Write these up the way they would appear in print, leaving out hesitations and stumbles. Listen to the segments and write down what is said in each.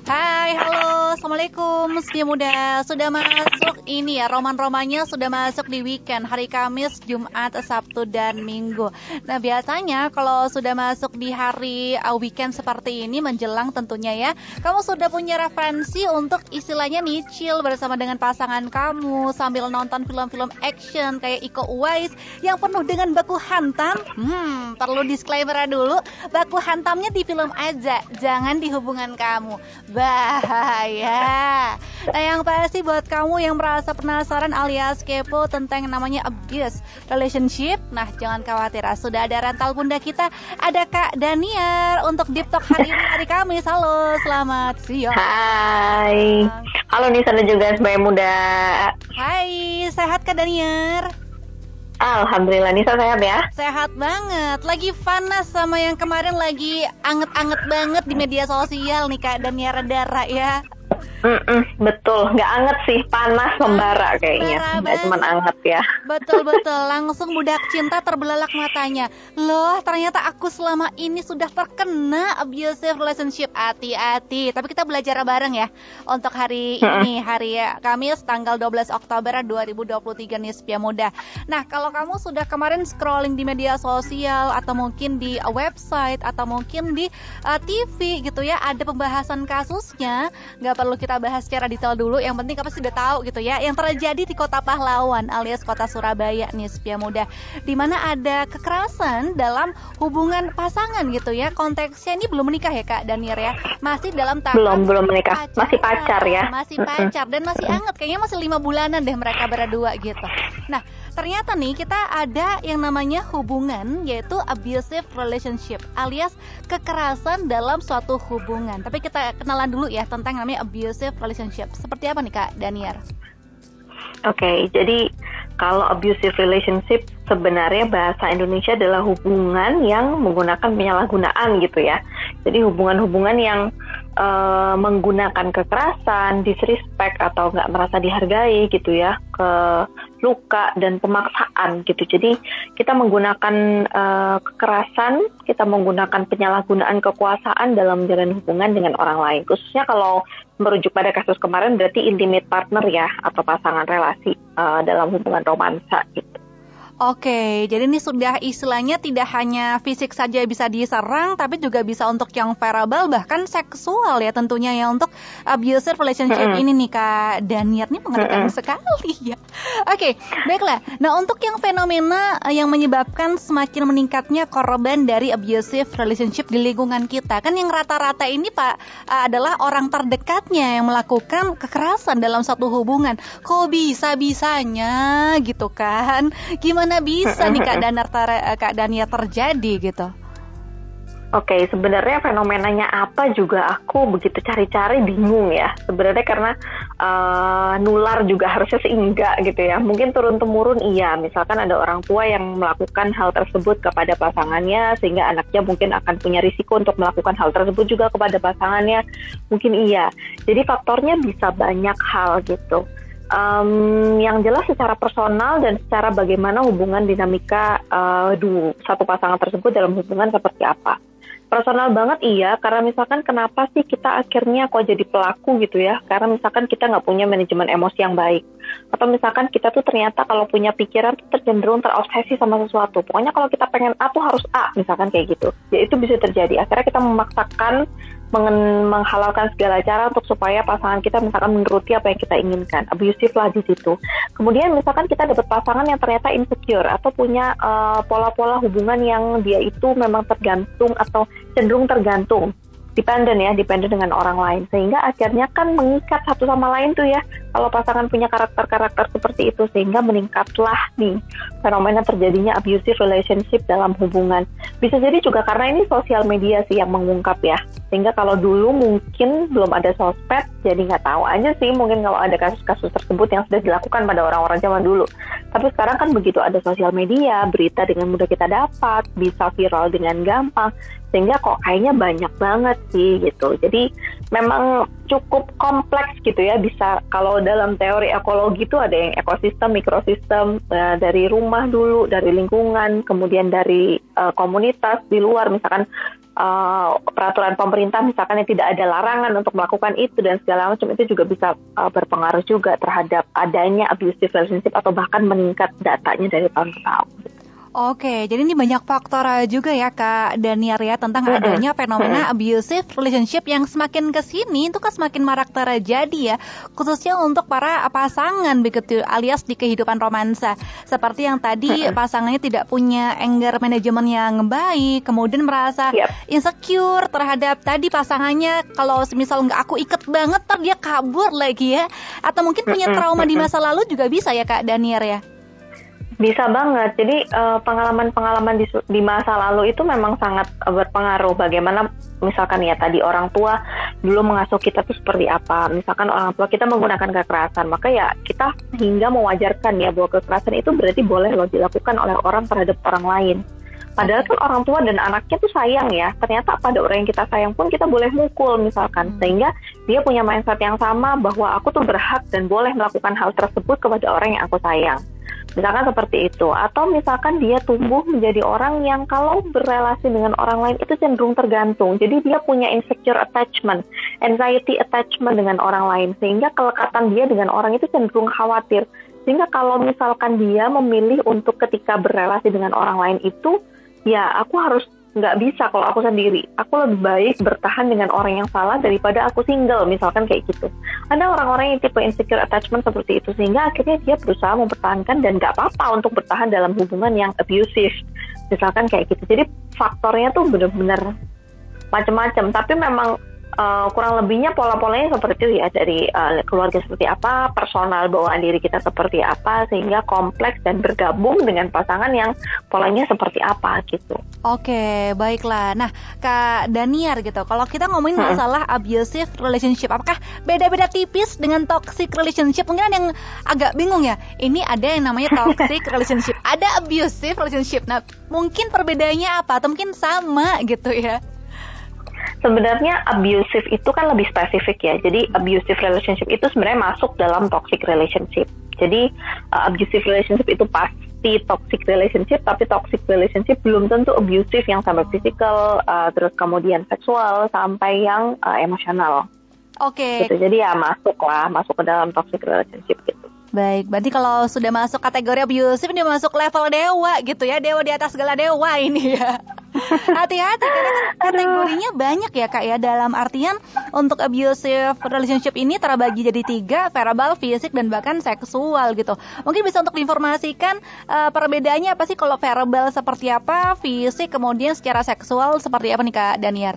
Hai, halo, Assalamualaikum Setia Muda. Sudah masuk ini ya, roman-romannya sudah masuk di weekend, hari Kamis, Jumat, Sabtu, dan Minggu. Nah biasanya kalau sudah masuk di hari weekend seperti ini, menjelang tentunya ya, kamu sudah punya referensi untuk istilahnya nih chill bersama dengan pasangan kamu sambil nonton film-film action kayak Iko Uwais yang penuh dengan baku hantam. Perlu disclaimer dulu, baku hantamnya di film aja, jangan di hubungan kamu. Bahaya. Nah yang pasti buat kamu yang merasa penasaran alias kepo tentang yang namanya abuse relationship, nah jangan khawatir, sudah ada rantal bunda kita, ada Kak Daniar untuk Deep Talk hari ini, hari Kamis. Halo, selamat siang. Hai. Halo Nisa dan juga Setia Muda. Hai, sehat Kak Daniar? Alhamdulillah, Nisa sehat ya? Sehat banget. Lagi panas sama yang kemarin lagi anget-anget banget di media sosial nih Kak Daniar Dara ya. Betul, nggak anget sih, panas membara kayaknya, nggak cuma anget ya. Betul, langsung budak cinta terbelalak matanya. Loh, ternyata aku selama ini sudah terkena abusive relationship. Hati-hati, tapi kita belajar bareng ya untuk hari ini, hari Kamis tanggal 12 Oktober 2023 nih Setia Muda. Nah, kalau kamu sudah kemarin scrolling di media sosial atau mungkin di website atau mungkin di TV gitu ya, ada pembahasan kasusnya, nggak perlu kita bahas secara detail dulu, yang penting kamu sudah tahu gitu ya, yang terjadi di Kota Pahlawan alias Kota Surabaya nih Setia Muda, di mana ada kekerasan dalam hubungan pasangan gitu ya. Konteksnya ini belum menikah ya Kak Daniar ya, masih dalam tahap belum menikah, masih pacar ya, masih pacar dan masih anget, kayaknya masih 5 bulanan deh mereka berdua gitu. Nah ternyata nih kita ada yang namanya hubungan, yaitu abusive relationship alias kekerasan dalam suatu hubungan. Tapi kita kenalan dulu ya tentang namanya abusive relationship. Seperti apa nih Kak Daniar? Oke, jadi kalau abusive relationship sebenarnya bahasa Indonesia adalah hubungan yang menggunakan penyalahgunaan gitu ya. Jadi hubungan-hubungan yang menggunakan kekerasan, disrespect atau nggak merasa dihargai gitu ya, ke luka dan pemaksaan gitu. Jadi kita menggunakan kekerasan, kita menggunakan penyalahgunaan kekuasaan dalam menjalin hubungan dengan orang lain. Khususnya kalau merujuk pada kasus kemarin berarti intimate partner ya, atau pasangan relasi dalam hubungan romansa gitu. Oke, jadi ini sudah istilahnya tidak hanya fisik saja bisa diserang, tapi juga bisa untuk yang verbal, bahkan seksual ya tentunya ya untuk abusive relationship ini nih Kak Daniar, nih mengerikan sekali ya. Oke, baiklah. Nah untuk yang fenomena yang menyebabkan semakin meningkatnya korban dari abusive relationship di lingkungan kita, kan yang rata-rata ini Pak adalah orang terdekatnya yang melakukan kekerasan dalam satu hubungan. Kok bisa-bisanya gitu kan? Gimana bisa nih Kak Daniar terjadi gitu? Oke, sebenarnya fenomenanya apa juga aku begitu cari-cari bingung ya. Sebenarnya karena nular juga harusnya sih enggak gitu ya. Mungkin turun-temurun iya. Misalkan ada orang tua yang melakukan hal tersebut kepada pasangannya sehingga anaknya mungkin akan punya risiko untuk melakukan hal tersebut juga kepada pasangannya. Mungkin iya. Jadi faktornya bisa banyak hal gitu. Yang jelas secara personal dan secara bagaimana hubungan dinamika satu pasangan tersebut dalam hubungan seperti apa. Personal banget iya, karena misalkan kenapa sih kita akhirnya kok jadi pelaku gitu ya, karena misalkan kita nggak punya manajemen emosi yang baik, atau misalkan kita tuh ternyata kalau punya pikiran tuh cenderung terobsesi sama sesuatu, pokoknya kalau kita pengen A tuh harus A, misalkan kayak gitu, ya itu bisa terjadi, akhirnya kita memaksakan menghalalkan segala cara untuk supaya pasangan kita misalkan menuruti apa yang kita inginkan, abusive lah di situ. Kemudian misalkan kita dapat pasangan yang ternyata insecure atau punya pola-pola hubungan yang dia itu memang tergantung atau cenderung tergantung, dependen dengan orang lain, sehingga akhirnya kan mengikat satu sama lain tuh ya, kalau pasangan punya karakter-karakter seperti itu, sehingga meningkatlah nih fenomena terjadinya abusive relationship dalam hubungan. Bisa jadi juga karena ini sosial media sih yang mengungkap ya, sehingga kalau dulu mungkin belum ada sosmed, jadi nggak tahu aja sih mungkin kalau ada kasus-kasus tersebut yang sudah dilakukan pada orang-orang zaman dulu. Tapi sekarang kan begitu ada sosial media, berita dengan mudah kita dapat, bisa viral dengan gampang, sehingga kok kayaknya banyak banget sih gitu. Jadi memang cukup kompleks gitu ya, bisa kalau dalam teori ekologi itu ada yang ekosistem, mikrosistem, dari rumah dulu, dari lingkungan, kemudian dari komunitas di luar, misalkan peraturan pemerintah misalkan yang tidak ada larangan untuk melakukan itu dan segala macam, itu juga bisa berpengaruh juga terhadap adanya abusive relationship atau bahkan meningkat datanya dari tahun ke tahun. Oke, jadi ini banyak faktor juga ya Kak Daniar ya tentang adanya fenomena abusive relationship yang semakin kesini itu kan semakin marak terjadi ya, khususnya untuk para pasangan begitu alias di kehidupan romansa. Seperti yang tadi pasangannya tidak punya anger management yang baik, kemudian merasa insecure terhadap tadi pasangannya, kalau misal nggak aku iket banget ntar dia kabur lagi ya, atau mungkin punya trauma di masa lalu juga bisa ya Kak Daniar ya. Bisa banget. Jadi pengalaman-pengalaman di masa lalu itu memang sangat berpengaruh. Bagaimana misalkan ya tadi orang tua dulu mengasuh kita tuh seperti apa. Misalkan orang tua kita menggunakan kekerasan, maka ya kita hingga mewajarkan ya bahwa kekerasan itu berarti boleh loh dilakukan oleh orang terhadap orang lain. Padahal kan orang tua dan anaknya tuh sayang ya. Ternyata pada orang yang kita sayang pun kita boleh mukul misalkan. Sehingga dia punya mindset yang sama bahwa aku tuh berhak dan boleh melakukan hal tersebut kepada orang yang aku sayang. Misalkan seperti itu. Atau misalkan dia tumbuh menjadi orang yang kalau berrelasi dengan orang lain itu cenderung tergantung. Jadi dia punya insecure attachment, anxiety attachment dengan orang lain. Sehingga kelekatan dia dengan orang itu cenderung khawatir. Sehingga kalau misalkan dia memilih untuk ketika berrelasi dengan orang lain itu, ya aku harus nggak bisa kalau aku sendiri. Aku lebih baik bertahan dengan orang yang salah daripada aku single, misalkan kayak gitu. Ada orang-orang yang tipe insecure attachment seperti itu, sehingga akhirnya dia berusaha mempertahankan dan nggak apa-apa untuk bertahan dalam hubungan yang abusive, misalkan kayak gitu. Jadi faktornya tuh benar-benar macam-macam, tapi memang kurang lebihnya pola-polanya seperti itu ya, dari keluarga seperti apa, personal bawaan diri kita seperti apa, sehingga kompleks dan bergabung dengan pasangan yang polanya seperti apa gitu. Oke, baiklah. Nah, Kak Daniar gitu, kalau kita ngomongin masalah abusive relationship, apakah beda-beda tipis dengan toxic relationship? Mungkin ada yang agak bingung ya, ini ada yang namanya toxic relationship, ada abusive relationship. Nah, mungkin perbedaannya apa? Atau mungkin sama gitu ya? Sebenarnya abusive itu kan lebih spesifik ya. Jadi abusive relationship itu sebenarnya masuk dalam toxic relationship. Jadi abusive relationship itu pasti toxic relationship, tapi toxic relationship belum tentu abusive yang sampai physical, terus kemudian seksual sampai yang emosional. Oke. Gitu. Jadi ya masuk ke dalam toxic relationship gitu. Baik, berarti kalau sudah masuk kategori abusive, dia masuk level dewa gitu ya, dewa di atas segala dewa ini ya. Hati-hati karena kan kategorinya banyak ya Kak ya, dalam artian untuk abusive relationship ini terbagi jadi 3, verbal, fisik, dan bahkan seksual gitu. Mungkin bisa untuk diinformasikan perbedaannya apa sih kalau verbal seperti apa, fisik, kemudian secara seksual seperti apa nih Kak Daniar?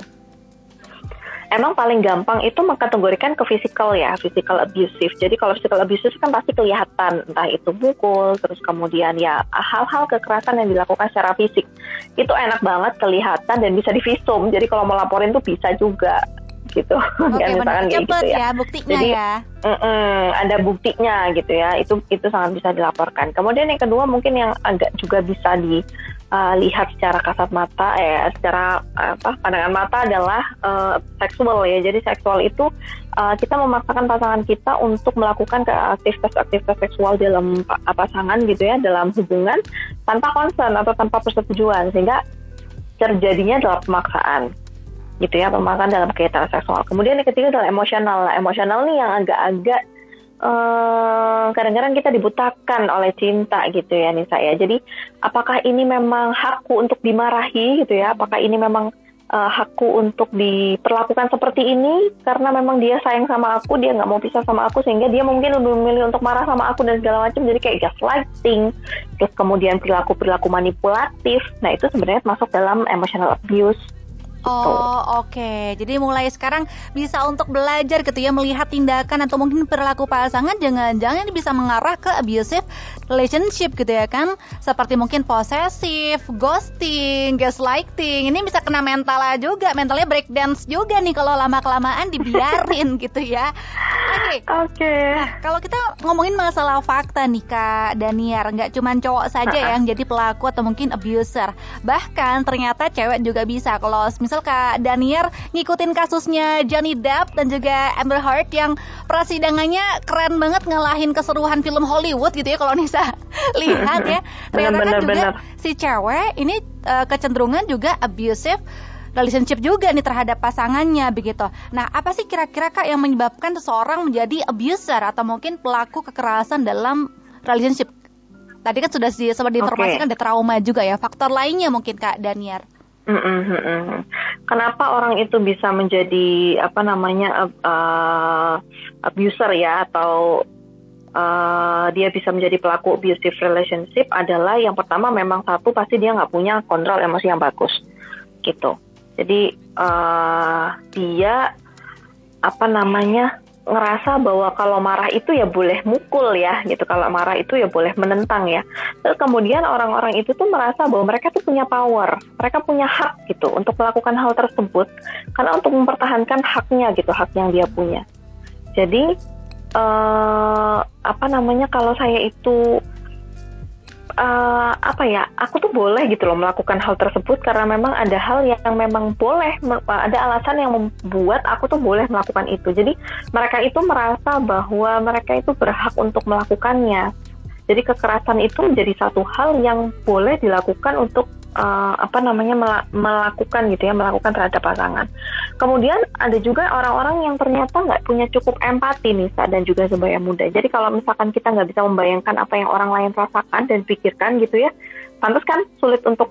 Emang paling gampang itu mengkategorikan ke physical ya, physical abusive. Jadi kalau physical abusive kan pasti kelihatan, entah itu pukul, terus kemudian ya hal-hal kekerasan yang dilakukan secara fisik. Itu enak banget kelihatan dan bisa divisum. Jadi kalau mau laporin tuh bisa juga gitu. Oke, benar, cepet gitu ya buktinya. Jadi, ya. Ada buktinya gitu ya. Itu sangat bisa dilaporkan. Kemudian yang kedua mungkin yang agak juga bisa lihat secara kasat mata secara pandangan mata adalah seksual ya. Jadi seksual itu kita memaksakan pasangan kita untuk melakukan aktivitas seksual dalam pasangan gitu ya, dalam hubungan tanpa concern atau tanpa persetujuan, sehingga terjadinya adalah pemaksaan gitu ya, pemaksaan dalam kaitan seksual. Kemudian yang ketiga adalah emosional. Emosional nih yang agak-agak kadang-kadang kita dibutakan oleh cinta gitu ya Nisa ya. Jadi apakah ini memang hakku untuk dimarahi gitu ya? Apakah ini memang hakku untuk diperlakukan seperti ini karena memang dia sayang sama aku, dia nggak mau pisah sama aku, sehingga dia mungkin lebih memilih untuk marah sama aku dan segala macam. Jadi kayak gaslighting, terus kemudian perilaku manipulatif. Nah itu sebenarnya masuk dalam emotional abuse. Oh oke. Jadi mulai sekarang bisa untuk belajar gitu ya, melihat tindakan atau mungkin perilaku pasangan jangan-jangan bisa mengarah ke abusive relationship gitu ya kan. Seperti mungkin posesif, ghosting, gaslighting. Ini bisa kena mental juga, mentalnya breakdance juga nih kalau lama-kelamaan dibiarin gitu ya. Oke. Nah, kalau kita ngomongin masalah fakta nih Kak Daniar, nggak cuma cowok saja yang jadi pelaku atau mungkin abuser. Bahkan ternyata cewek juga bisa. Kalau misal Kak Daniar ngikutin kasusnya Johnny Depp dan juga Amber Heard yang persidangannya keren banget, ngalahin keseruan film Hollywood gitu ya kalau Nisa lihat ya. Ternyata kan juga si cewek ini kecenderungan juga abusive relationship juga nih terhadap pasangannya begitu. Nah, apa sih kira-kira Kak yang menyebabkan seseorang menjadi abuser atau mungkin pelaku kekerasan dalam relationship? Tadi kan sudah sempat diinformasikan ada trauma juga ya. Faktor lainnya mungkin Kak Daniar. Kenapa orang itu bisa menjadi abuser ya, atau dia bisa menjadi pelaku abusive relationship adalah yang pertama memang satu pasti dia nggak punya kontrol emosi yang bagus gitu. Jadi dia ngerasa bahwa kalau marah itu ya boleh mukul ya gitu, kalau marah itu ya boleh menentang ya. Terus kemudian orang-orang itu tuh merasa bahwa mereka tuh punya power, mereka punya hak gitu untuk melakukan hal tersebut karena untuk mempertahankan haknya gitu, hak yang dia punya. Jadi kalau saya itu aku tuh boleh gitu loh melakukan hal tersebut karena memang ada hal yang memang boleh, ada alasan yang membuat aku tuh boleh melakukan itu. Jadi mereka itu merasa bahwa mereka itu berhak untuk melakukannya. Jadi kekerasan itu menjadi satu hal yang boleh dilakukan untuk melakukan gitu ya, melakukan terhadap pasangan. Kemudian ada juga orang-orang yang ternyata nggak punya cukup empati Nisa dan juga Sebaya Muda. Jadi kalau misalkan kita nggak bisa membayangkan apa yang orang lain rasakan dan pikirkan gitu ya, pantas kan sulit untuk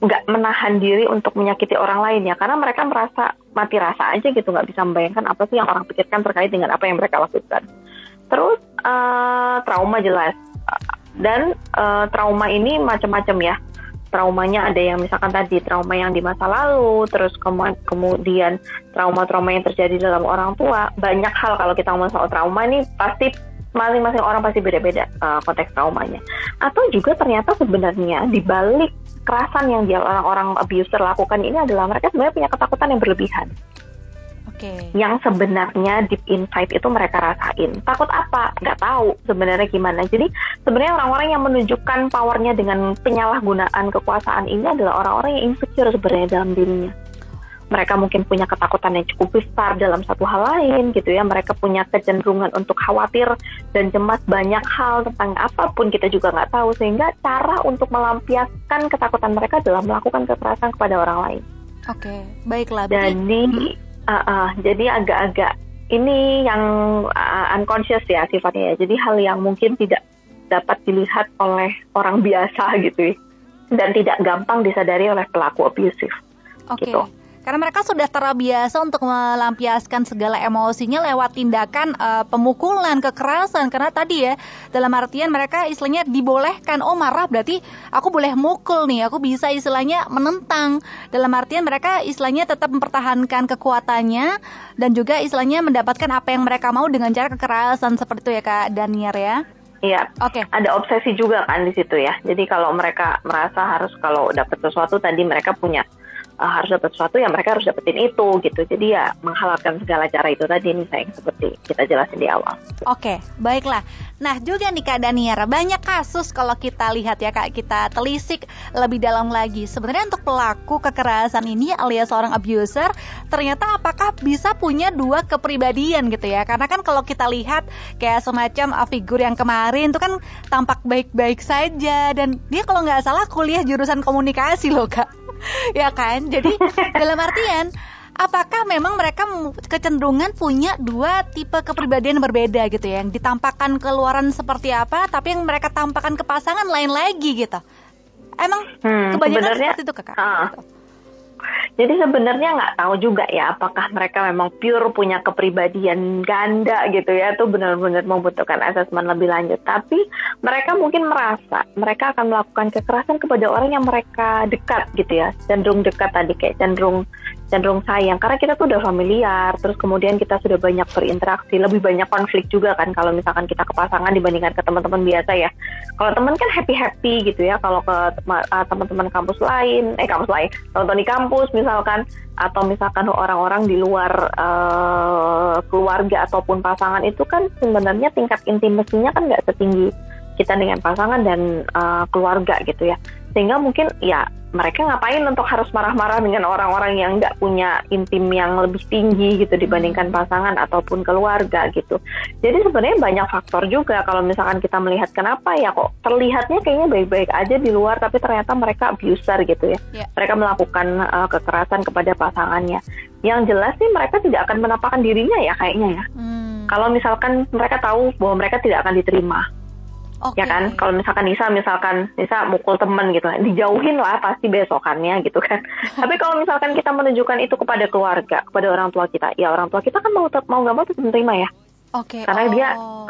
nggak menahan diri untuk menyakiti orang lain ya, karena mereka merasa mati rasa aja gitu, nggak bisa membayangkan apa sih yang orang pikirkan terkait dengan apa yang mereka lakukan. Terus trauma jelas, dan trauma ini macam-macam ya. Traumanya ada yang misalkan tadi trauma yang di masa lalu, terus kemudian trauma-trauma yang terjadi dalam orang tua. Banyak hal kalau kita ngomong soal trauma ini pasti masing-masing orang pasti beda-beda konteks traumanya. Atau juga ternyata sebenarnya di balik kekerasan yang orang-orang abuser lakukan ini adalah mereka sebenarnya punya ketakutan yang berlebihan. Yang sebenarnya deep inside itu mereka rasain. Takut apa? Nggak tahu sebenarnya gimana. Jadi sebenarnya orang-orang yang menunjukkan powernya dengan penyalahgunaan kekuasaan ini adalah orang-orang yang insecure sebenarnya dalam dirinya. Mereka mungkin punya ketakutan yang cukup besar dalam satu hal lain gitu ya. Mereka punya kecenderungan untuk khawatir dan cemas banyak hal tentang apapun kita juga nggak tahu. Sehingga cara untuk melampiaskan ketakutan mereka adalah melakukan kekerasan kepada orang lain. Baiklah. Jadi agak-agak ini yang unconscious ya sifatnya ya. Jadi hal yang mungkin tidak dapat dilihat oleh orang biasa gitu ya. Dan tidak gampang disadari oleh pelaku abusif. Gitu. Karena mereka sudah terbiasa untuk melampiaskan segala emosinya lewat tindakan pemukulan, kekerasan. Karena tadi ya, dalam artian mereka istilahnya dibolehkan, marah berarti aku boleh mukul nih, aku bisa istilahnya menentang. Dalam artian mereka istilahnya tetap mempertahankan kekuatannya dan juga istilahnya mendapatkan apa yang mereka mau dengan cara kekerasan seperti itu ya Kak Daniar ya. Iya, ada obsesi juga kan di situ ya. Jadi kalau mereka merasa harus kalau dapat sesuatu tadi mereka punya harus dapat sesuatu ya mereka harus dapetin itu gitu. Jadi ya menghalalkan segala cara itu tadi nih sayang seperti kita jelasin di awal. Baiklah. Nah juga nih Kak Daniar, banyak kasus kalau kita lihat ya Kak, kita telisik lebih dalam lagi. Sebenarnya untuk pelaku kekerasan ini alias seorang abuser, ternyata apakah bisa punya dua kepribadian gitu ya? Karena kan kalau kita lihat kayak semacam figur yang kemarin itu kan tampak baik-baik saja dan dia kalau nggak salah kuliah jurusan komunikasi loh Kak. Ya kan, jadi dalam artian apakah memang mereka kecenderungan punya dua tipe kepribadian berbeda gitu ya, yang ditampakkan keluaran seperti apa tapi yang mereka tampakkan ke pasangan lain lagi gitu. Emang kebanyakan seperti itu Kakak? Gitu. Jadi sebenarnya nggak tahu juga ya apakah mereka memang pure punya kepribadian ganda gitu ya, itu benar-benar membutuhkan asesmen lebih lanjut. Tapi mereka mungkin merasa mereka akan melakukan kekerasan kepada orang yang mereka dekat gitu ya, cenderung dekat tadi kayak cenderung sayang karena kita tuh udah familiar, terus kemudian kita sudah banyak berinteraksi, lebih banyak konflik juga kan kalau misalkan kita ke pasangan dibandingkan ke teman-teman biasa ya. Kalau teman kan happy gitu ya, kalau ke teman-teman kampus lain, teman-teman di kampus misalkan, atau misalkan orang-orang di luar keluarga ataupun pasangan itu kan sebenarnya tingkat intimasinya kan nggak setinggi kita dengan pasangan dan keluarga gitu ya. Sehingga mungkin ya mereka ngapain untuk harus marah-marah dengan orang-orang yang nggak punya intim yang lebih tinggi gitu dibandingkan pasangan ataupun keluarga gitu. Jadi sebenarnya banyak faktor juga kalau misalkan kita melihat kenapa ya kok terlihatnya kayaknya baik-baik aja di luar tapi ternyata mereka abuser gitu ya. Mereka melakukan kekerasan kepada pasangannya. Yang jelas sih mereka tidak akan menampakkan dirinya ya kayaknya ya. Kalau misalkan mereka tahu bahwa mereka tidak akan diterima. Ya kan, kalau misalkan Nisa mukul temen gitu, dijauhin lah pasti besokannya gitu kan. Tapi kalau misalkan kita menunjukkan itu kepada keluarga, kepada orang tua kita, ya orang tua kita kan mau nggak mau tetap menerima ya.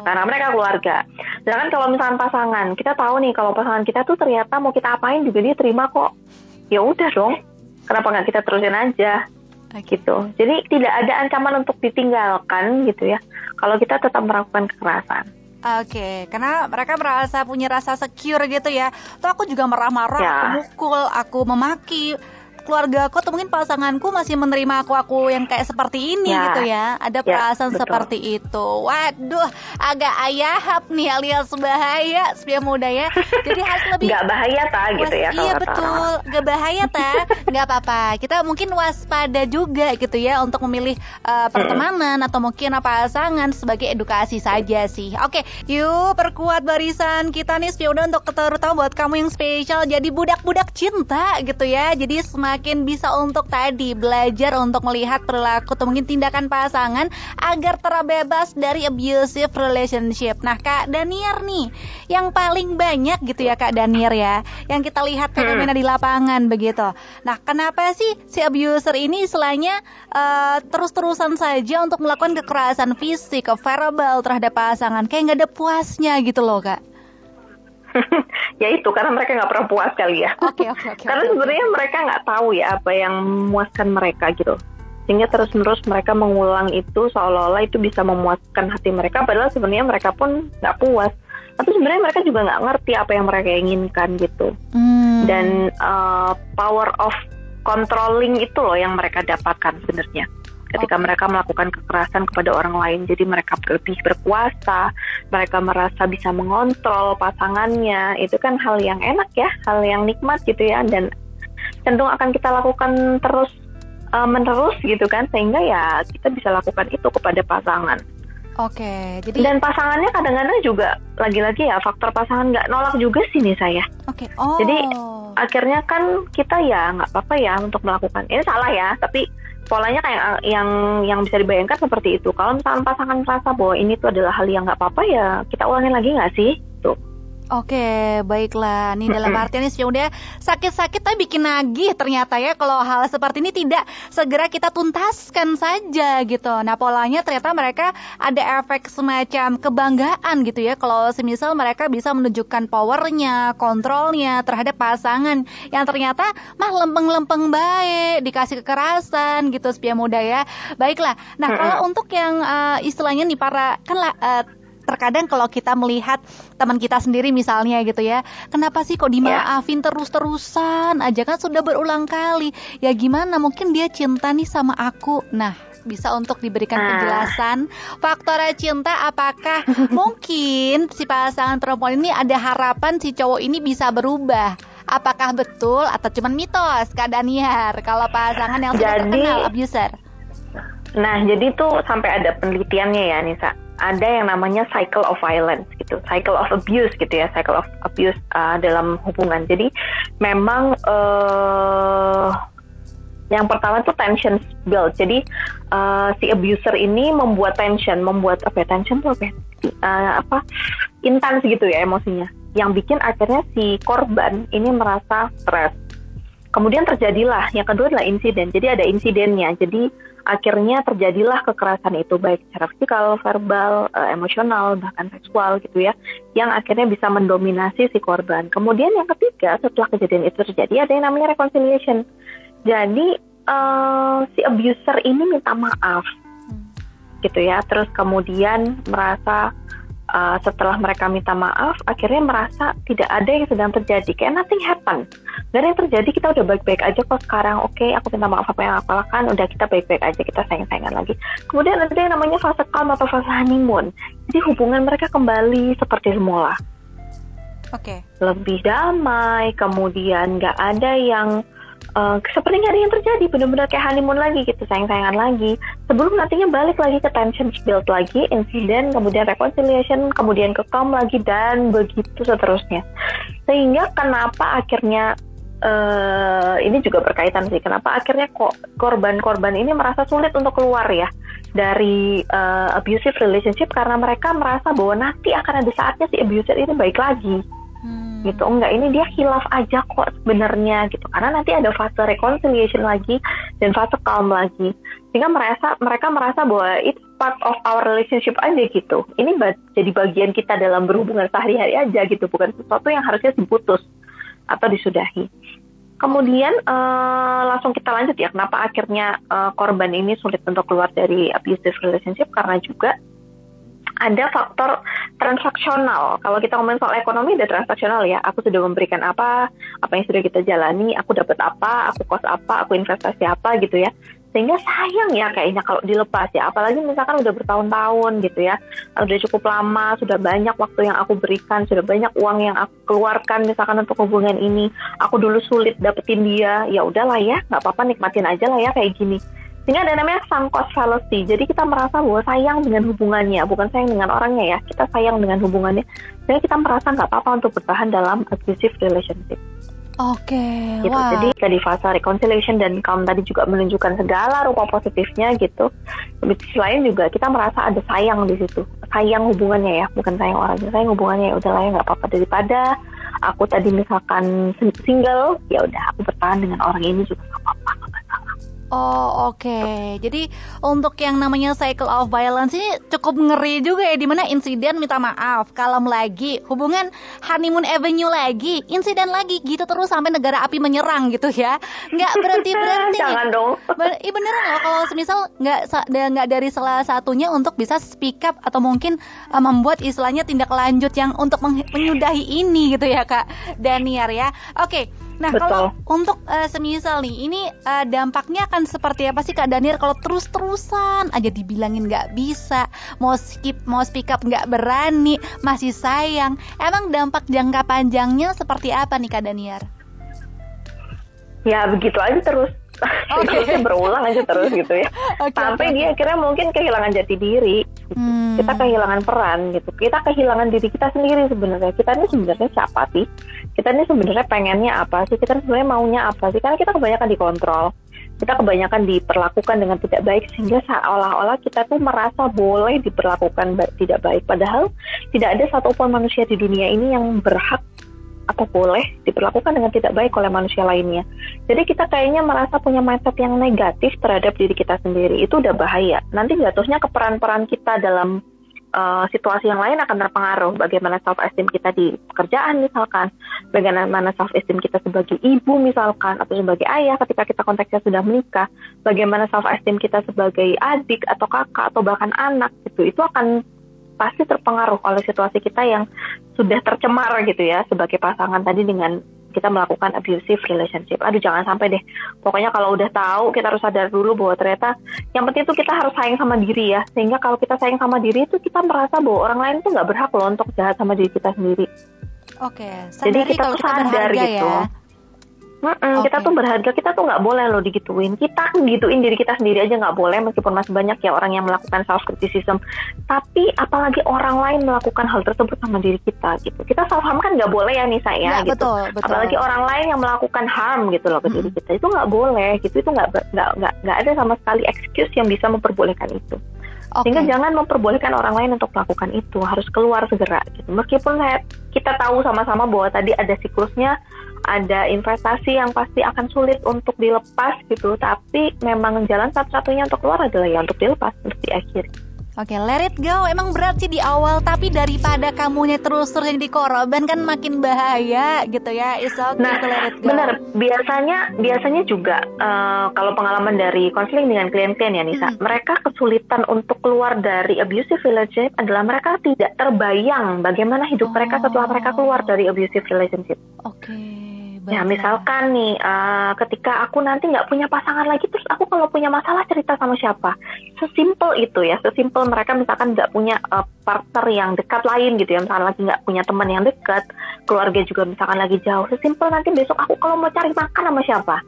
Karena mereka keluarga. Sedangkan kalau misalkan pasangan, kita tahu nih kalau pasangan kita tuh ternyata mau kita apain juga dia terima kok. Ya udah dong, kenapa nggak kita terusin aja? Gitu. Jadi tidak ada ancaman untuk ditinggalkan gitu ya. Kalau kita tetap melakukan kekerasan. Karena mereka merasa punya rasa secure gitu ya. Tuh aku juga marah-marah, aku mukul, aku memaki keluarga aku atau mungkin pasanganku masih menerima aku yang kayak seperti ini gitu ya. Ada perasaan seperti itu. Waduh, agak ayahap nih alias bahaya Setia Muda ya. Jadi harus lebih gak bahaya gitu ya. Iya betul, gak bahaya gak apa-apa. Kita mungkin waspada juga gitu ya untuk memilih pertemanan atau mungkin pasangan sebagai edukasi saja sih. Oke, yuk perkuat barisan kita nih Setia Muda untuk terutama buat kamu yang spesial jadi budak-budak cinta gitu ya. Jadi semakin bisa untuk tadi belajar untuk melihat perilaku atau mungkin tindakan pasangan agar terbebas dari abusive relationship. Nah Kak Daniar nih yang paling banyak gitu ya Kak Daniar ya yang kita lihat fenomena di lapangan begitu. Nah kenapa sih si abuser ini istilahnya terus-terusan saja untuk melakukan kekerasan fisik, verbal terhadap pasangan kayak nggak ada puasnya gitu loh Kak? Ya itu karena mereka nggak pernah puas kali ya. Karena sebenarnya mereka nggak tahu ya apa yang memuaskan mereka gitu. Sehingga terus-menerus mereka mengulang itu seolah-olah itu bisa memuaskan hati mereka. Padahal sebenarnya mereka pun nggak puas. Tapi sebenarnya mereka juga nggak ngerti apa yang mereka inginkan gitu. Dan power of controlling itu loh yang mereka dapatkan sebenarnya. Ketika mereka melakukan kekerasan kepada orang lain, jadi mereka lebih berkuasa, mereka merasa bisa mengontrol pasangannya, itu kan hal yang enak ya, hal yang nikmat gitu ya, dan cenderung akan kita lakukan terus menerus gitu kan, sehingga ya kita bisa lakukan itu kepada pasangan. Jadi dan pasangannya kadang-kadang juga lagi-lagi ya faktor pasangan nggak nolak juga sih nih saya. Jadi akhirnya kan kita ya nggak apa-apa ya untuk melakukan ini salah ya, tapi polanya kayak yang bisa dibayangkan seperti itu. Kalau misalkan pasangan merasa bahwa ini tuh adalah hal yang nggak apa-apa ya kita ulangin lagi nggak sih? Tuh. Baiklah. Nih dalam artian ini sudah sakit-sakit tapi bikin nagih ternyata ya kalau hal seperti ini tidak segera kita tuntaskan saja gitu. Nah polanya ternyata mereka ada efek semacam kebanggaan gitu ya kalau semisal mereka bisa menunjukkan powernya, kontrolnya terhadap pasangan yang ternyata lempeng-lempeng baik, dikasih kekerasan gitu Setia Muda ya. Baiklah. Nah kalau untuk yang istilahnya nih para kan terkadang kalau kita melihat teman kita sendiri misalnya gitu ya, kenapa sih kok dimaafin terus-terusan aja kan sudah berulang kali. Ya gimana mungkin dia cinta nih sama aku. Nah bisa untuk diberikan penjelasan faktor cinta apakah mungkin si pasangan perempuan ini ada harapan si cowok ini bisa berubah. Apakah betul atau cuma mitos Kak Daniar kalau pasangan yang sudah terkenal abuser? Nah jadi tuh sampai ada penelitiannya ya Nisa. Ada yang namanya cycle of violence gitu, cycle of abuse gitu ya, cycle of abuse dalam hubungan. Jadi memang yang pertama tuh tension build. Jadi si abuser ini membuat tension tuh intens gitu ya emosinya, yang bikin akhirnya si korban ini merasa stres. Kemudian terjadilah yang kedua adalah insiden. Jadi ada insidennya. Jadi akhirnya terjadilah kekerasan itu baik secara fisikal, verbal, emosional, bahkan seksual gitu ya, yang akhirnya bisa mendominasi si korban. Kemudian yang ketiga setelah kejadian itu terjadi ada yang namanya reconciliation. Jadi si abuser ini minta maaf gitu ya, terus kemudian merasa setelah mereka minta maaf, akhirnya merasa tidak ada yang sedang terjadi, kayak nothing happen, gak ada yang terjadi, kita udah baik-baik aja kok sekarang, oke, aku minta maaf apa yang aku lakukan, udah kita baik-baik aja, kita sayang-sayangan lagi. Kemudian ada yang namanya fase calm atau fase honeymoon, jadi hubungan mereka kembali seperti semula. Oke. lebih damai, kemudian nggak ada yang seperti nggak ada yang terjadi, benar-benar kayak honeymoon lagi gitu, sayang-sayangan lagi. Sebelum nantinya balik lagi ke tension build lagi, insiden, kemudian reconciliation, kemudian ke calm lagi, dan begitu seterusnya. Sehingga kenapa akhirnya ini juga berkaitan sih, kenapa akhirnya kok korban-korban ini merasa sulit untuk keluar ya dari abusive relationship, karena mereka merasa bahwa nanti akan ada saatnya si abuser ini baik lagi. Gitu, enggak, ini dia hilaf aja kok sebenarnya gitu, karena nanti ada fase reconciliation lagi dan fase calm lagi, sehingga mereka merasa bahwa it's part of our relationship aja gitu, ini jadi bagian kita dalam berhubungan sehari-hari aja gitu, bukan sesuatu yang harusnya diputus atau disudahi. Kemudian langsung kita lanjut ya, kenapa akhirnya korban ini sulit untuk keluar dari abusive relationship, karena juga ada faktor transaksional. Kalau kita ngomongin soal ekonomi, ada transaksional ya. Aku sudah memberikan apa yang sudah kita jalani, aku dapat apa, aku kos apa, aku investasi apa gitu ya. Sehingga sayang ya kayaknya kalau dilepas ya. Apalagi misalkan udah bertahun-tahun gitu ya. Udah cukup lama, sudah banyak waktu yang aku berikan, sudah banyak uang yang aku keluarkan misalkan untuk hubungan ini. Aku dulu sulit dapetin dia, ya udahlah ya, nggak apa-apa, nikmatin aja lah ya kayak gini. Sehingga ada namanya sunk cost fallacy. Jadi kita merasa bahwa sayang dengan hubungannya, bukan sayang dengan orangnya ya. Kita sayang dengan hubungannya. Sehingga kita merasa nggak apa-apa untuk bertahan dalam abusive relationship. Oke, Gitu. wah. Jadi tadi fase reconciliation dan calm tadi juga menunjukkan segala rupa positifnya gitu. Di sisi lain juga kita merasa ada sayang di situ. Sayang hubungannya ya, bukan sayang orangnya. Sayang hubungannya, ya udahlah ya, nggak apa-apa, daripada aku tadi misalkan single, ya udah aku bertahan dengan orang ini juga nggak apa-apa. Oh, oke. Jadi untuk yang namanya cycle of violence ini cukup ngeri juga ya, dimana insiden minta maaf, kalem lagi, hubungan honeymoon avenue lagi, insiden lagi, gitu terus sampai negara api menyerang gitu ya. Nggak berhenti-berhenti. Jangan dong. Beneran loh, kalau semisal nggak dari salah satunya untuk bisa speak up atau mungkin membuat istilahnya tindak lanjut yang untuk menyudahi ini gitu ya Kak Daniar ya. Oke. Nah, Betul. kalau untuk semisal nih, ini dampaknya akan seperti apa sih Kak Daniar kalau terus-terusan aja dibilangin nggak bisa, mau speak up nggak berani, masih sayang. Emang dampak jangka panjangnya seperti apa nih Kak Daniar? Ya begitu aja terus. Siklusnya berulang aja terus gitu ya. Sampai dia akhirnya mungkin kehilangan jati diri gitu. Kita kehilangan peran gitu. Kita kehilangan diri kita sendiri sebenarnya. Kita ini sebenarnya siapa sih? Kita ini sebenarnya pengennya apa sih? Kita sebenarnya maunya apa sih? Karena kita kebanyakan dikontrol. Kita kebanyakan diperlakukan dengan tidak baik, sehingga seolah-olah kita tuh merasa boleh diperlakukan tidak baik. Padahal tidak ada satupun manusia di dunia ini yang berhak atau boleh diperlakukan dengan tidak baik oleh manusia lainnya. Jadi kita kayaknya merasa punya mindset yang negatif terhadap diri kita sendiri. Itu udah bahaya. Nanti jatuhnya ke peran-peran kita dalam situasi yang lain akan terpengaruh. Bagaimana self-esteem kita di pekerjaan misalkan, bagaimana self-esteem kita sebagai ibu misalkan, atau sebagai ayah ketika kita konteksnya sudah menikah, bagaimana self-esteem kita sebagai adik atau kakak atau bahkan anak gitu. Itu akan pasti terpengaruh oleh situasi kita yang sudah tercemar gitu ya sebagai pasangan tadi dengan kita melakukan abusive relationship. Aduh, jangan sampai deh. Pokoknya kalau udah tahu, kita harus sadar dulu bahwa ternyata yang penting itu kita harus sayang sama diri ya. Sehingga kalau kita sayang sama diri itu kita merasa bahwa orang lain tuh nggak berhak loh untuk jahat sama diri kita sendiri. Oke, jadi kita tuh sadar gitu. Ya. Kita tuh berharga, kita tuh nggak boleh loh digituin. Kita gituin diri kita sendiri aja nggak boleh, meskipun masih banyak ya orang yang melakukan self criticism. Tapi apalagi orang lain melakukan hal tersebut sama diri kita gitu. Kita self harm kan nggak boleh ya nih saya gitu. Betul. Apalagi orang lain yang melakukan harm gitu loh ke diri kita, itu nggak boleh gitu. Itu nggak ada sama sekali excuse yang bisa memperbolehkan itu. Sehingga jangan memperbolehkan orang lain untuk melakukan itu, harus keluar segera gitu. Meskipun kita tahu sama-sama bahwa tadi ada siklusnya, ada investasi yang pasti akan sulit untuk dilepas gitu, tapi memang jalan satu-satunya untuk keluar adalah ya untuk dilepas, untuk diakhiri. Oke, let it go. Emang berat sih di awal, tapi daripada kamunya terus jadi korban kan makin bahaya gitu ya. It's okay to let it go. Benar. Biasanya juga kalau pengalaman dari konseling dengan klien-klien ya Nisa, mereka kesulitan untuk keluar dari abusive relationship adalah mereka tidak terbayang bagaimana hidup mereka setelah mereka keluar dari abusive relationship. Oke. Ya misalkan nih, ketika aku nanti nggak punya pasangan lagi, terus aku kalau punya masalah cerita sama siapa? Sesimpel itu ya, sesimpel mereka misalkan nggak punya partner yang dekat lain gitu ya, misalkan lagi nggak punya teman yang dekat, keluarga juga misalkan lagi jauh. Sesimpel nanti besok aku kalau mau cari makan sama siapa?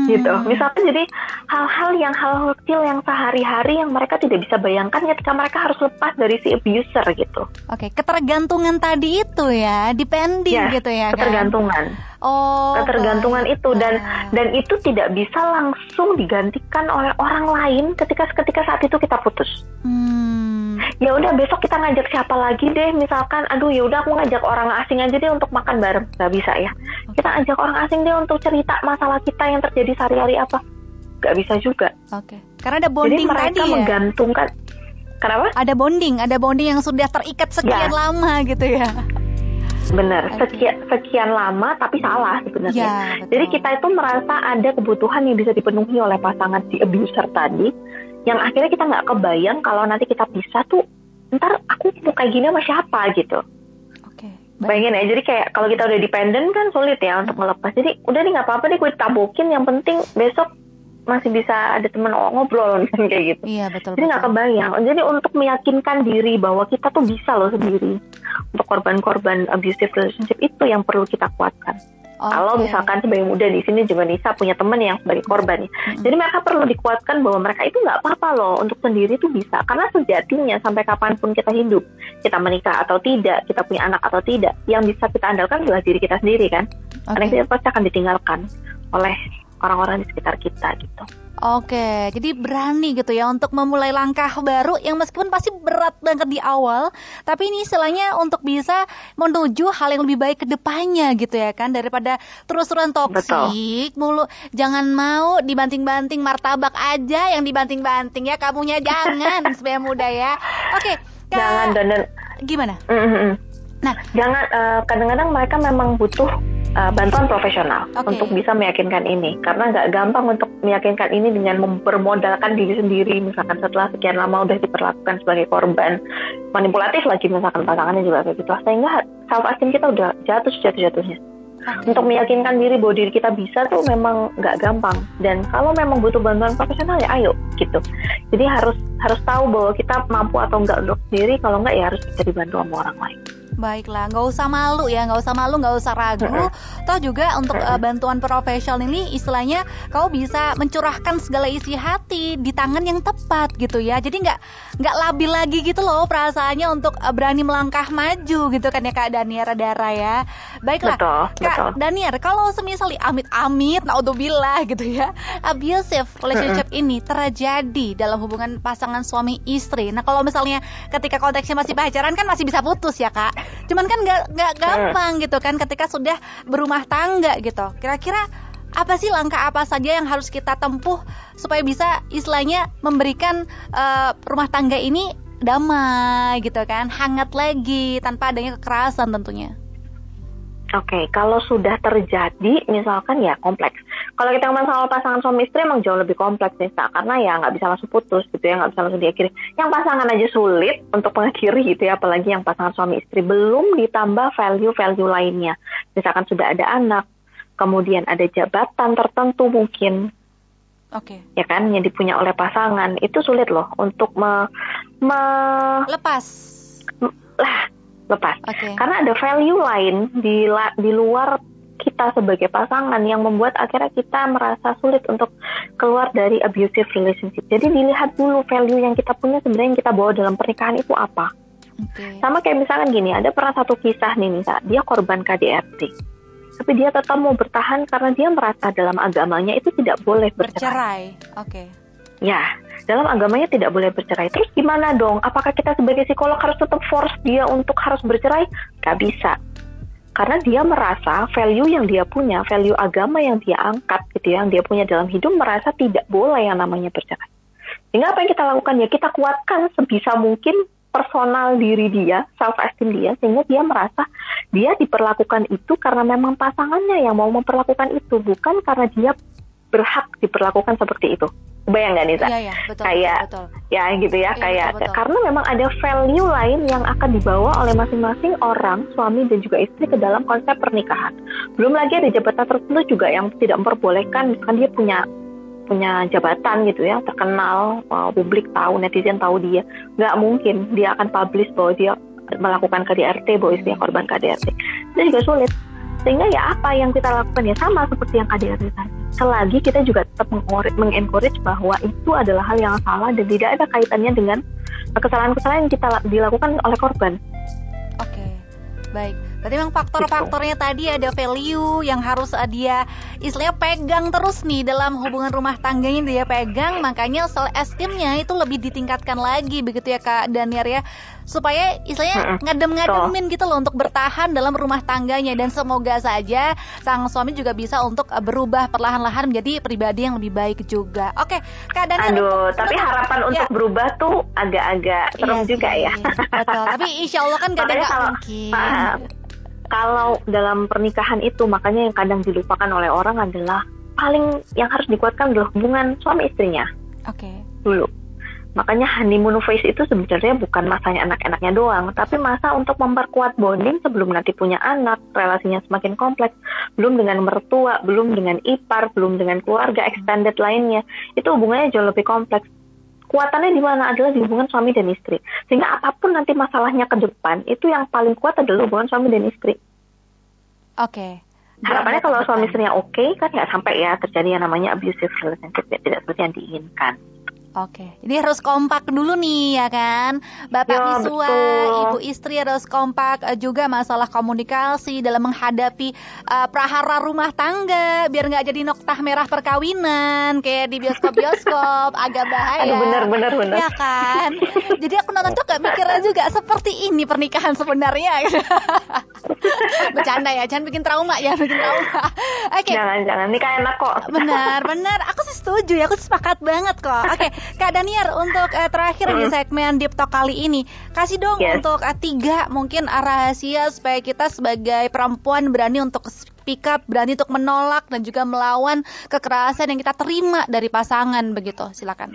Gitu. Misalkan jadi hal kecil yang sehari-hari yang mereka tidak bisa bayangkan ketika mereka harus lepas dari si abuser gitu. Oke, ketergantungan tadi itu ya, depending gitu ya kan? Ketergantungan. Ketergantungan itu dan itu tidak bisa langsung digantikan oleh orang lain ketika saat itu kita putus. Ya udah besok kita ngajak siapa lagi deh, misalkan aduh ya udah aku ngajak orang asing aja deh untuk makan bareng, nggak bisa ya. Kita ajak orang asing deh untuk cerita masalah kita yang terjadi sehari-hari apa, nggak bisa juga. Karena ada bonding. Jadi mereka menggantungkan. Kenapa? Ada bonding yang sudah terikat sekian lama gitu ya. Benar, sekian lama tapi salah sebenarnya. Jadi kita itu merasa ada kebutuhan yang bisa dipenuhi oleh pasangan si abuser tadi, yang akhirnya kita nggak kebayang kalau nanti kita pisah tuh, ntar aku mau kayak gini sama siapa gitu. Bayangin ya, jadi kayak kalau kita udah dependen kan sulit ya untuk melepas. Jadi udah nih nggak apa-apa deh, gue tabokin, yang penting besok masih bisa ada teman ngobrol kan kayak gitu. Iya betul. Jadi nggak kebayang. Jadi untuk meyakinkan diri bahwa kita tuh bisa loh sendiri. Untuk korban-korban abusive relationship itu yang perlu kita kuatkan. Kalau misalkan sebagai muda di sini juga Nisa punya teman yang sebagai korban ya. Jadi mereka perlu dikuatkan bahwa mereka itu nggak apa-apa loh, untuk sendiri tuh bisa. Karena sejatinya sampai kapanpun kita hidup, kita menikah atau tidak, kita punya anak atau tidak, yang bisa kita andalkan adalah diri kita sendiri kan. Karena kita pasti akan ditinggalkan oleh orang-orang di sekitar kita gitu. Jadi berani gitu ya untuk memulai langkah baru yang meskipun pasti berat banget di awal, tapi ini istilahnya untuk bisa menuju hal yang lebih baik ke depannya gitu ya kan, daripada terus-terusan toksik mulu. Jangan mau dibanting-banting, martabak aja yang dibanting-banting ya, kamunya jangan sebagai muda ya. Jangan dan gimana? Nah, jangan, kadang-kadang mereka memang butuh bantuan profesional untuk bisa meyakinkan ini, karena nggak gampang untuk meyakinkan ini dengan mempermodalkan diri sendiri. Misalkan setelah sekian lama udah diperlakukan sebagai korban manipulatif lagi, misalkan pasangannya juga kayak gitu, sehingga self esteem kita udah jatuh-jatuhnya. Untuk meyakinkan diri bahwa diri kita bisa tuh memang nggak gampang, dan kalau memang butuh bantuan profesional ya ayo gitu. Jadi harus tahu bahwa kita mampu atau enggak untuk sendiri, kalau enggak ya harus bisa dibantu sama orang lain. Baiklah, nggak usah malu ya, nggak usah ragu. Toh juga untuk bantuan profesional ini istilahnya kau bisa mencurahkan segala isi hati di tangan yang tepat gitu ya. Jadi nggak labil lagi gitu loh perasaannya untuk berani melangkah maju gitu kan ya Kak Daniar Dara ya. Baiklah, Kak Daniar, kalau semisal amit-amit, naudzubillah gitu ya, abusive relationship ini terjadi dalam hubungan pasangan suami istri. Nah kalau misalnya ketika konteksnya masih pacaran kan masih bisa putus ya Kak. Cuman kan nggak gampang gitu kan ketika sudah berumah tangga gitu. Kira-kira apa sih langkah apa saja yang harus kita tempuh supaya bisa istilahnya memberikan rumah tangga ini damai gitu kan, hangat lagi tanpa adanya kekerasan tentunya. Kalau sudah terjadi misalkan ya kompleks. Kalau kita ngomong soal pasangan suami istri emang jauh lebih kompleks nih, karena ya nggak bisa langsung putus gitu ya, nggak bisa langsung diakhiri. Yang pasangan aja sulit untuk mengakhiri gitu ya, apalagi yang pasangan suami istri, belum ditambah value-value lainnya. Misalkan sudah ada anak, kemudian ada jabatan tertentu mungkin. Ya kan, yang dipunya oleh pasangan, itu sulit loh untuk lepas. Karena ada value lain di luar kita sebagai pasangan yang membuat akhirnya kita merasa sulit untuk keluar dari abusive relationship. Jadi dilihat dulu value yang kita punya sebenarnya yang kita bawa dalam pernikahan itu apa. Sama kayak misalkan gini, ada pernah satu kisah nih, misalnya dia korban KDRT, tapi dia tetap mau bertahan karena dia merasa dalam agamanya itu tidak boleh bercerai. Ya, dalam agamanya tidak boleh bercerai. Terus gimana dong? Apakah kita sebagai psikolog harus tetap force dia untuk harus bercerai? Gak bisa. Karena dia merasa value yang dia punya, value agama yang dia angkat gitu ya, yang dia punya dalam hidup, merasa tidak boleh yang namanya bercerai. Sehingga apa yang kita lakukan ya, kita kuatkan sebisa mungkin personal diri dia, self esteem dia, sehingga dia merasa dia diperlakukan itu karena memang pasangannya yang mau memperlakukan itu, bukan karena dia berhak diperlakukan seperti itu. Bayang nggak nih, Sa? Iya, betul, kayak betul. ya gitu ya, Iya, kayak betul. karena memang ada value lain yang akan dibawa oleh masing-masing orang, suami dan juga istri ke dalam konsep pernikahan. Belum lagi ada jabatan tertentu juga yang tidak memperbolehkan, misalkan dia punya jabatan gitu ya, terkenal, publik tahu, netizen tahu dia, nggak mungkin dia akan publish bahwa dia melakukan KDRT, bahwa istrinya korban KDRT. Itu juga sulit. Sehingga ya apa yang kita lakukan ya sama seperti yang KDRT tadi. Selagi kita juga tetap mengencourage bahwa itu adalah hal yang salah dan tidak ada kaitannya dengan kesalahan-kesalahan yang kita dilakukan oleh korban. Oke, baik. Berarti memang faktor-faktornya tadi ada value yang harus dia istilahnya pegang terus nih dalam hubungan rumah tangganya, dia pegang, makanya self esteemnya itu lebih ditingkatkan lagi begitu ya Kak Daniar ya, supaya istilahnya ngadem-ngademin gitu loh untuk bertahan dalam rumah tangganya. Dan semoga saja sang suami juga bisa untuk berubah perlahan-lahan menjadi pribadi yang lebih baik juga. Oke, Kak Daniar. Tapi harapan untuk berubah tuh agak-agak serem juga ya. Betul, tapi insya Allah kan gak mungkin. Kalau dalam pernikahan itu, makanya yang kadang dilupakan oleh orang adalah paling yang harus dikuatkan adalah hubungan suami istrinya. Oke. Dulu. Makanya honeymoon phase itu sebenarnya bukan masanya enak-enaknya doang, tapi masa untuk memperkuat bonding sebelum nanti punya anak, relasinya semakin kompleks, belum dengan mertua, belum dengan ipar, belum dengan keluarga extended lainnya. Itu hubungannya jauh lebih kompleks. Kuatannya di mana adalah di hubungan suami dan istri. Sehingga apapun nanti masalahnya ke depan, itu yang paling kuat adalah hubungan suami dan istri. Oke. Harapannya kalau suami istrinya oke, kan nggak sampai ya terjadi yang namanya abusive relationship, ya tidak seperti yang diinginkan. Oke, jadi harus kompak dulu nih ya kan, Bapak Miswa, Ibu istri harus kompak, juga masalah komunikasi dalam menghadapi prahara rumah tangga, biar nggak jadi noktah merah perkawinan kayak di bioskop-bioskop, agak bahaya. Bener. Ya kan, jadi aku nonton tuh gak mikirnya juga seperti ini pernikahan sebenarnya. Bercanda ya, jangan bikin trauma ya, Oke. Jangan, nikah enak kok. Benar, aku sih setuju ya, aku sepakat banget kok. Oke. Kak Daniar, untuk terakhir di segmen Deep Talk kali ini, kasih dong untuk 3 mungkin rahasia supaya kita sebagai perempuan berani untuk speak up, berani untuk menolak dan juga melawan kekerasan yang kita terima dari pasangan begitu. Silakan.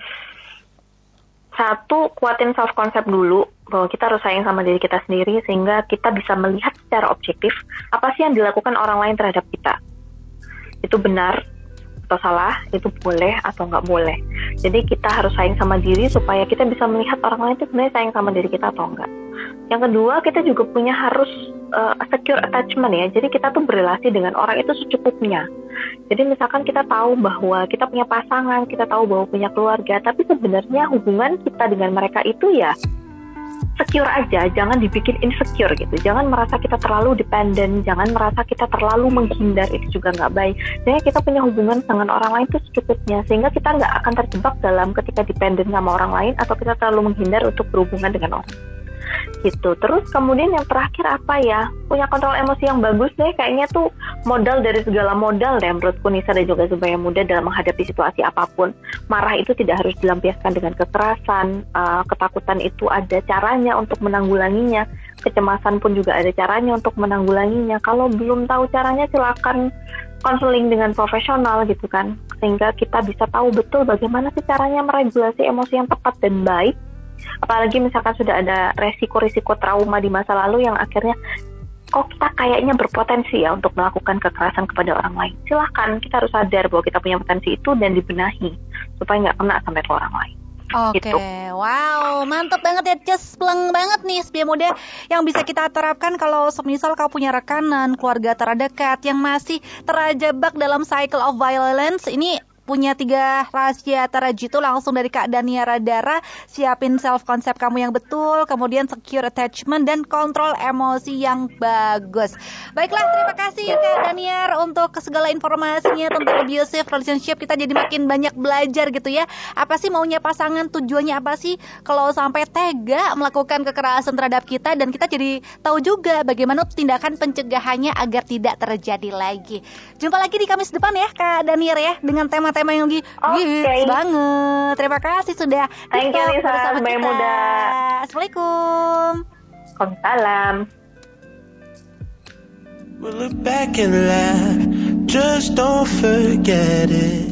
1, kuatin self concept dulu, bahwa kita harus sayang sama diri kita sendiri sehingga kita bisa melihat secara objektif apa sih yang dilakukan orang lain terhadap kita. Itu benar atau salah, itu boleh atau nggak boleh. Jadi kita harus sayang sama diri supaya kita bisa melihat orang lain itu sebenarnya sayang sama diri kita atau enggak. Yang kedua, kita juga punya harus secure attachment ya. Jadi kita tuh berrelasi dengan orang itu secukupnya. Jadi misalkan kita tahu bahwa kita punya pasangan, kita tahu bahwa punya keluarga, tapi sebenarnya hubungan kita dengan mereka itu ya secure aja, jangan dibikin insecure gitu. Jangan merasa kita terlalu dependent, jangan merasa kita terlalu menghindar, itu juga nggak baik. Jadi kita punya hubungan dengan orang lain itu secukupnya, sehingga kita nggak akan terjebak dalam ketika dependent sama orang lain atau kita terlalu menghindar untuk berhubungan dengan orang gitu. Terus kemudian yang terakhir apa ya, punya kontrol emosi yang bagus deh, kayaknya tuh modal dari segala modal deh menurutku Nisa dan juga Zubaya muda dalam menghadapi situasi apapun. Marah itu tidak harus dilampiaskan dengan kekerasan, ketakutan itu ada caranya untuk menanggulanginya, kecemasan pun juga ada caranya untuk menanggulanginya. Kalau belum tahu caranya silakan konseling dengan profesional gitu kan, sehingga kita bisa tahu betul bagaimana sih caranya meregulasi emosi yang tepat dan baik. Apalagi misalkan sudah ada resiko-risiko trauma di masa lalu yang akhirnya kok kita kayaknya berpotensi ya untuk melakukan kekerasan kepada orang lain. Silahkan, kita harus sadar bahwa kita punya potensi itu dan dibenahi supaya nggak kena sampai ke orang lain. Oke, gitu. Wow, mantap banget ya, cespleng banget nih Zubaya muda yang bisa kita terapkan kalau semisal kau punya rekanan, keluarga terdekat yang masih terjebak dalam cycle of violence. Ini punya 3 rahasia terjitu langsung dari Kak Daniar Dara. Siapin self concept kamu yang betul, kemudian secure attachment dan kontrol emosi yang bagus. Baiklah, terima kasih Kak Daniar untuk segala informasinya tentang abusive relationship. Kita jadi makin banyak belajar gitu ya. Apa sih maunya pasangan, tujuannya apa sih kalau sampai tega melakukan kekerasan terhadap kita, dan kita jadi tahu juga bagaimana tindakan pencegahannya agar tidak terjadi lagi. Jumpa lagi di Kamis depan ya Kak Daniar ya, dengan tema yang lagi hits banget. Terima kasih sudah bersama kita. Muda. Assalamualaikum. Waalaikumsalam. We'll look back and laugh, just don't forget it.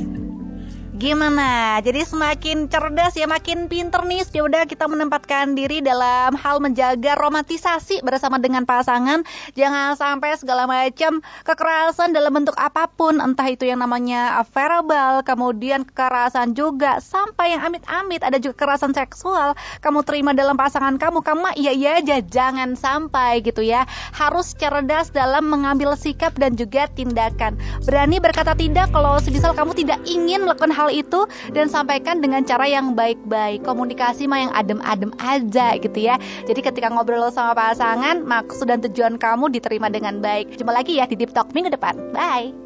Gimana? Jadi semakin cerdas ya, makin pinter nih. Ya udah kita menempatkan diri dalam hal menjaga romantisasi bersama dengan pasangan. Jangan sampai segala macam kekerasan dalam bentuk apapun, entah itu yang namanya verbal, kemudian kekerasan juga, sampai yang amit-amit ada juga kekerasan seksual kamu terima dalam pasangan kamu mah iya aja, jangan sampai gitu ya. Harus cerdas dalam mengambil sikap dan juga tindakan. Berani berkata tidak kalau semisal kamu tidak ingin melakukan hal itu, dan sampaikan dengan cara yang baik-baik. Komunikasi mah yang adem-adem aja gitu ya. Jadi ketika ngobrol sama pasangan, maksud dan tujuan kamu diterima dengan baik. Jumpa lagi ya di Deep Talk minggu depan. Bye.